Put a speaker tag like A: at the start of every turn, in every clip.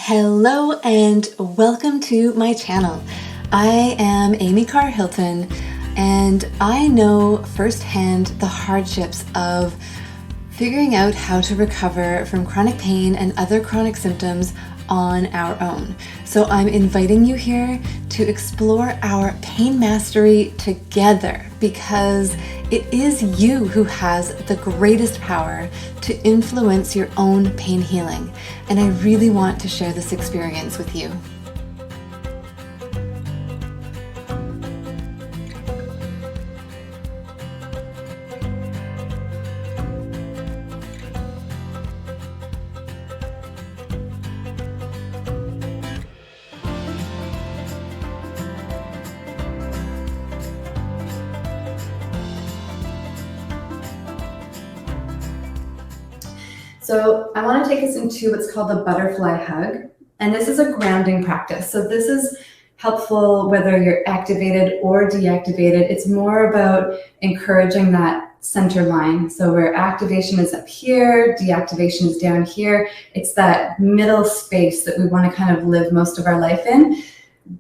A: Hello and welcome to my channel. I am Amy Carr Hilton and I know firsthand the hardships of figuring out how to recover from chronic pain and other chronic symptoms on our own. So I'm inviting you here to explore our pain mastery together because it is you who has the greatest power to influence your own pain healing. And I really want to share this experience with you. So I want to take us into what's called the butterfly hug. And this is a grounding practice. So this is helpful whether you're activated or deactivated. It's more about encouraging that center line. So where activation is up here, deactivation is down here. It's that middle space that we want to kind of live most of our life in.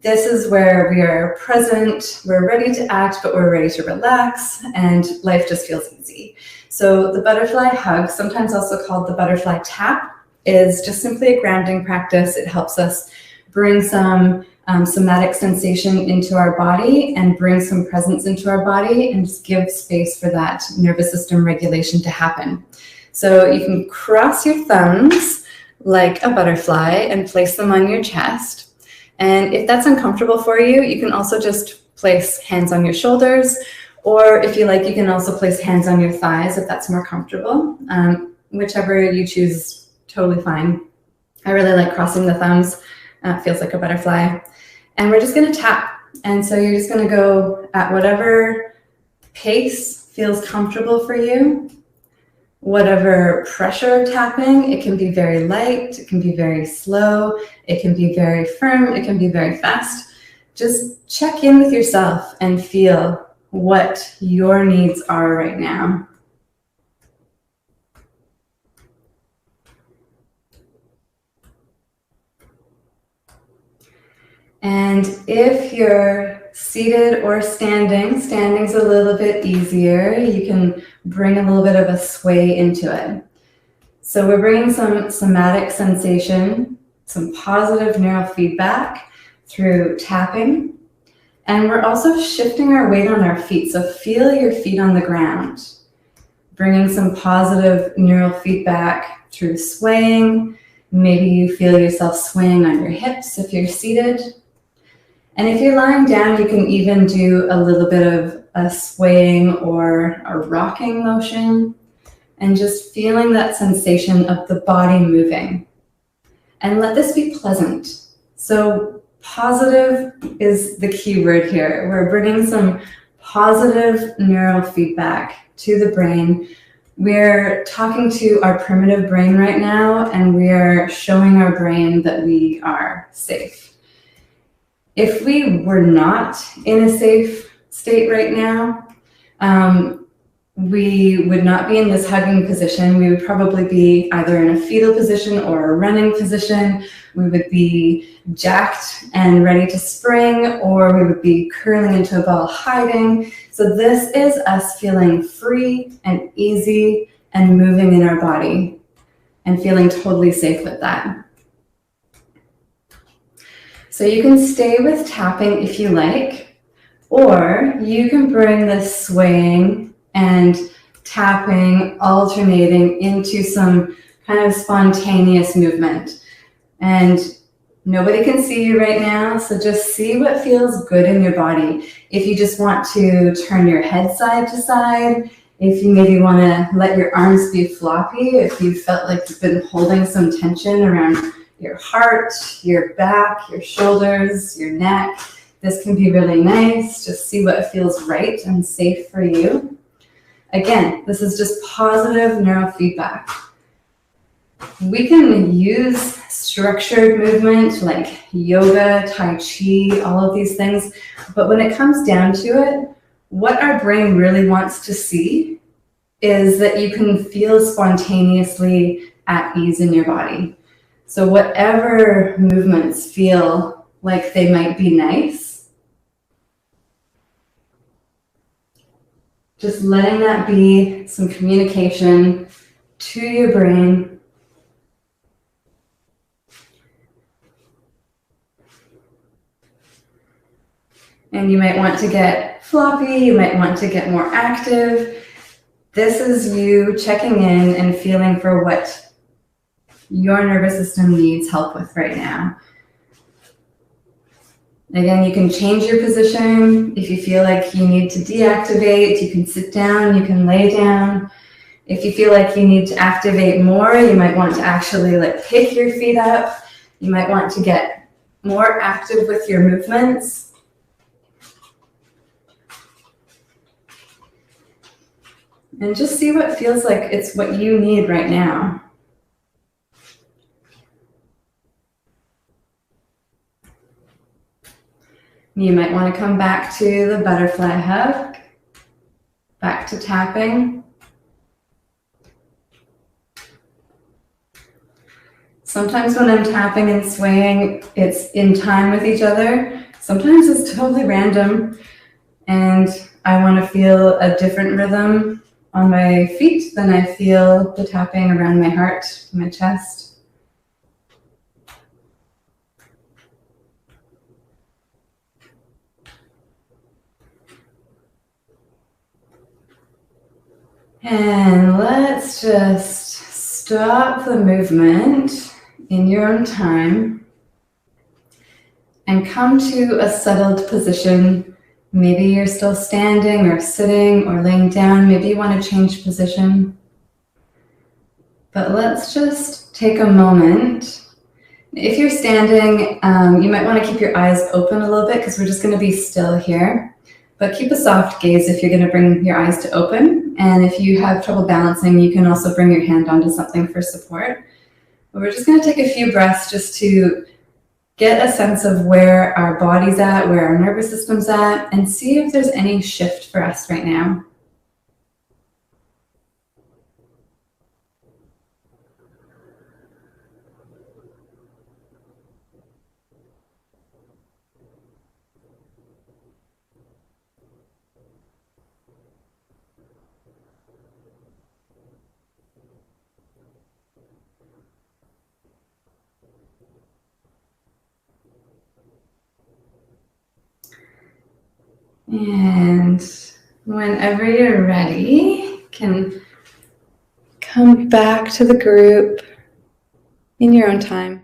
A: This is where we are present, we're ready to act, but we're ready to relax, and life just feels easy. So the butterfly hug, sometimes also called the butterfly tap, is just simply a grounding practice. It helps us bring some somatic sensation into our body and bring some presence into our body and just give space for that nervous system regulation to happen. So you can cross your thumbs like a butterfly and place them on your chest. And if that's uncomfortable for you, you can also just place hands on your shoulders, or if you like, you can also place hands on your thighs if that's more comfortable. Whichever you choose, totally fine. I really like crossing the thumbs. It feels like a butterfly. And we're just going to tap. And so you're just going to go at whatever pace feels comfortable for you. Whatever pressure of tapping, it can be very light, it can be very slow, it can be very firm, it can be very fast. Just check in with yourself and feel what your needs are right now. And if you're seated or standing, standing's a little bit easier. You can bring a little bit of a sway into it. So we're bringing some somatic sensation, some positive neural feedback through tapping. And we're also shifting our weight on our feet. So feel your feet on the ground, bringing some positive neural feedback through swaying. Maybe you feel yourself swaying on your hips if you're seated. And if you're lying down, you can even do a little bit of a swaying or a rocking motion and just feeling that sensation of the body moving. And let this be pleasant. So positive is the key word here. We're bringing some positive neural feedback to the brain. We're talking to our primitive brain right now, and we're showing our brain that we are safe. If we were not in a safe state right now, we would not be in this hugging position. We would probably be either in a fetal position or a running position. We would be jacked and ready to spring, or we would be curling into a ball hiding. So this is us feeling free and easy and moving in our body and feeling totally safe with that. So you can stay with tapping if you like, or you can bring this swaying and tapping alternating into some kind of spontaneous movement. And nobody can see you right now, so just see what feels good in your body. If you just want to turn your head side to side, if you maybe want to let your arms be floppy, if you felt like you've been holding some tension around your heart, your back, your shoulders, your neck. This can be really nice. Just see what feels right and safe for you. Again, this is just positive neurofeedback. We can use structured movement like yoga, Tai Chi, all of these things. But when it comes down to it, what our brain really wants to see is that you can feel spontaneously at ease in your body. So whatever movements feel like they might be nice, just letting that be some communication to your brain. And you might want to get floppy, you might want to get more active. This is you checking in and feeling for what your nervous system needs help with right now. Again, you can change your position. If you feel like you need to deactivate, you can sit down, you can lay down. If you feel like you need to activate more, you might want to actually like pick your feet up. You might want to get more active with your movements. And just see what feels like it's what you need right now. You might want to come back to the butterfly hug, back to tapping. Sometimes when I'm tapping and swaying, it's in time with each other. Sometimes it's totally random, and I want to feel a different rhythm on my feet than I feel the tapping around my heart, my chest. And let's just stop the movement in your own time and come to a settled position. Maybe you're still standing or sitting or laying down. Maybe you want to change position. But let's just take a moment. If you're standing, you might want to keep your eyes open a little bit because we're just going to be still here. But keep a soft gaze if you're going to bring your eyes to open. And if you have trouble balancing, you can also bring your hand onto something for support. But we're just going to take a few breaths just to get a sense of where our body's at, where our nervous system's at, and see if there's any shift for us right now. And whenever you're ready, you can come back to the group in your own time.